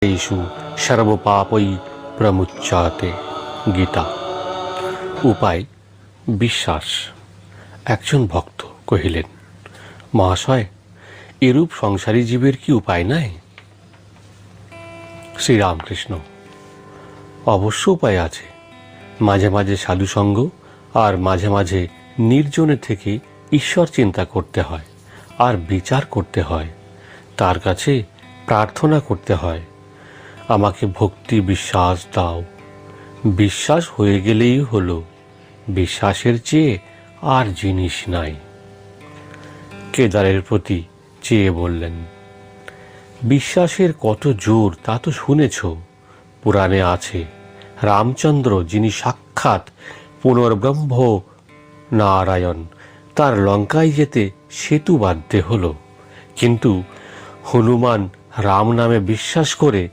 येषु सर्वपापै प्रमुच्यते। গীতা। উপায় বিশ্বাস। একজন ভক্ত কহিলেন, মহাশয়, এরূপ সংসারী জীবের কি উপায় নাই? শ্রীরামকৃষ্ণ, অবশ্য উপায় আছে। মাঝে মাঝে সাধুসঙ্গ আর মাঝে মাঝে নির্জনে থেকে ঈশ্বর চিন্তা করতে হয় আর বিচার করতে হয়, তার কাছে প্রার্থনা করতে হয়, আমাকে ভক্তি বিশ্বাস দাও। বিশ্বাস হয়ে গেলেই হলো, বিশ্বাসের চেয়ে আর জিনিস নাই। কেদারের প্রতি চেয়ে বললেন, বিশ্বাসের কত জোর তা তো শুনেছ। পুরাণে আছে, রামচন্দ্র যিনি সাক্ষাৎ পুনর্ব্রহ্ম নারায়ণ, তার লঙ্কায় যেতে সেতু বাঁধতে হলো, কিন্তু হনুমান রাম নামে বিশ্বাস করে